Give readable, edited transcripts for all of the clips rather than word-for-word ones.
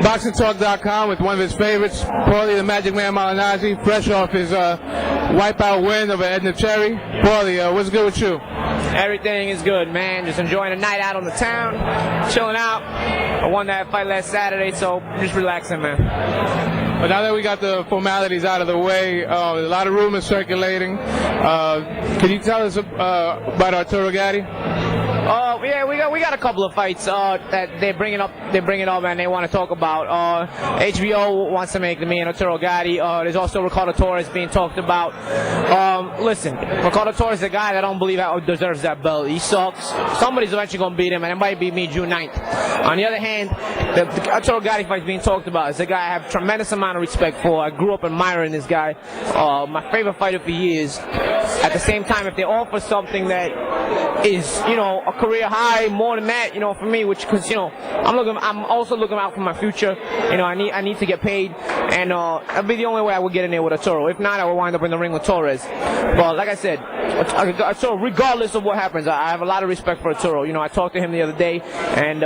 Boxingtalk.com with one of his favorites, Paulie the Magic Man Malignaggi, fresh off his wipeout win over Edner Cherry. Paulie, what's good with you? Everything is good, man. Just enjoying a night out on the town, chilling out. I won that fight last Saturday, so just relaxing, man. But now that we got the formalities out of the way, there's a lot of rumors circulating. Can you tell us about Arturo Gatti? Yeah, we got a couple of fights that they're bringing up and they want to talk about. HBO wants to make me and Arturo Gatti. There's also Ricardo Torres being talked about. Listen, Ricardo Torres is a guy that I don't believe deserves that belt. He sucks. Somebody's eventually going to beat him, and it might be me June 9th. On the other hand, the Arturo Gatti fight being talked about is a guy I have a tremendous amount of respect for. I grew up admiring this guy. My favorite fighter for years. At the same time, if they offer something that is, a career high, more than that, for me, because, I'm also looking out for my future. I need to get paid, and that'll be the only way I would get in there with Arturo. If not, I will wind up in the ring with Torres. But like I said, Arturo, regardless of what happens, I have a lot of respect for Arturo. I talked to him the other day, and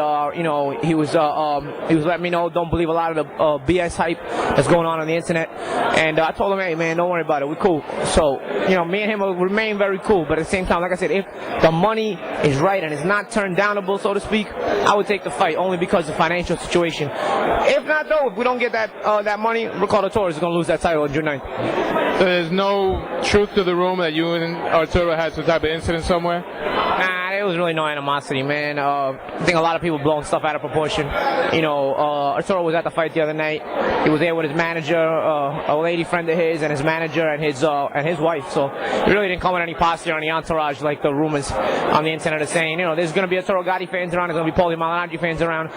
he was letting me know don't believe a lot of the BS hype that's going on the internet. And I told him, hey man, don't worry about it, we're cool. So me and him will remain very cool. But at the same time, like I said, if the money is right and it's not turned downable, so to speak, I would take the fight only because of the financial situation. If not, though, if we don't get that money, Ricardo Torres is going to lose that title on June 9th. So there's no truth to the rumor that you and Arturo had some type of incident somewhere? Nah, there was really no animosity, man. I think a lot of people blowing stuff out of proportion. Arturo was at the fight the other night. He was there with his manager, a lady friend of his, and his manager and his wife. So he really didn't come with any posse or any entourage like the rumors on the internet are saying. There's going to be Arturo Gatti fans around. There's going to be Paul Malignaggi fans around.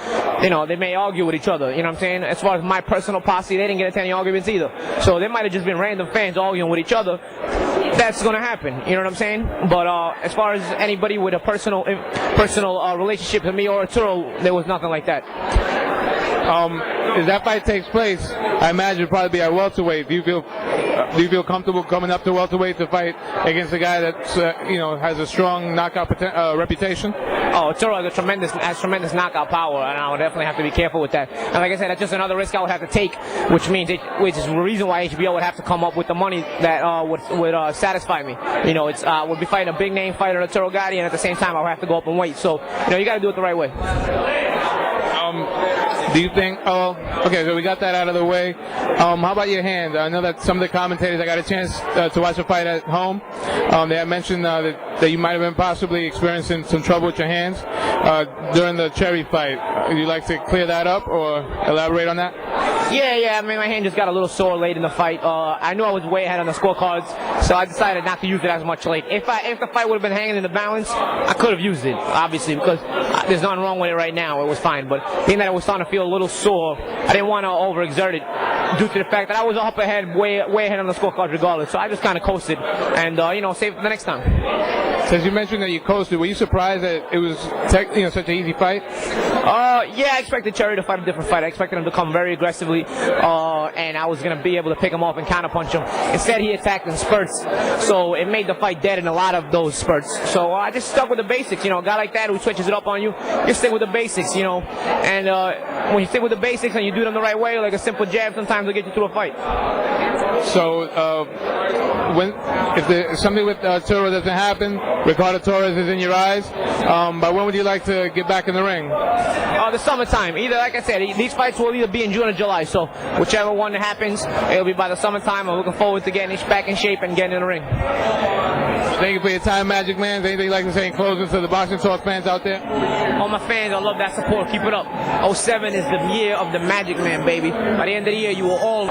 They may argue with each other. You know what I'm saying? As far as my personal posse, they didn't get into any arguments either. So they might have just been random fans arguing with each other. That's going to happen. You know what I'm saying? But as far as anybody with a personal relationship with me or Arturo, there was nothing like that. If that fight takes place, I imagine it'll probably be at welterweight. Do you feel comfortable coming up to welterweight to fight against a guy that's has a strong knockout reputation? Oh, Arturo has tremendous knockout power, and I would definitely have to be careful with that. And like I said, that's just another risk I would have to take, which is the reason why HBO would have to come up with the money that would satisfy me. We'll be fighting a big name fighter, Arturo Gatti, and at the same time I would have to go up in weight. So you got to do it the right way. Do you think? Okay, so we got that out of the way. How about your hand? I know that some of the commentators, I got a chance to watch the fight at home. They had mentioned that you might have been possibly experiencing some trouble with your hands during the Cherry fight. Would you like to clear that up or elaborate on that? Yeah. I mean, my hand just got a little sore late in the fight. I knew I was way ahead on the scorecards, so I decided not to use it as much late. If the fight would have been hanging in the balance, I could have used it, obviously, because there's nothing wrong with it right now. It was fine, but being that I was starting to feel a little sore, I didn't want to overexert it due to the fact that I was up ahead, way ahead on the scorecards regardless. So I just kind of coasted and save it for the next time. Since you mentioned that you coasted, were you surprised that it was such an easy fight? Yeah, I expected Cherry to fight a different fight. I expected him to come very aggressively, and I was going to be able to pick him off and counterpunch him. Instead, he attacked in spurts, so it made the fight dead in a lot of those spurts. So I just stuck with the basics. A guy like that who switches it up on you, you stick with the basics, And when you stick with the basics and you do them the right way, like a simple jab, sometimes it'll get you through a fight. So if something with Arturo doesn't happen, Ricardo Torres is in your eyes, but when would you like to get back in the ring? The summertime. Either, like I said, these fights will either be in June or July, so whichever one that happens, it'll be by the summertime. I'm looking forward to getting back in shape and getting in the ring. Thank you for your time, Magic Man. Anything you'd like to say in closing to the Boxing Talk fans out there? All my fans, I love that support. Keep it up. 07 is the year of the Magic Man, baby. By the end of the year, you will all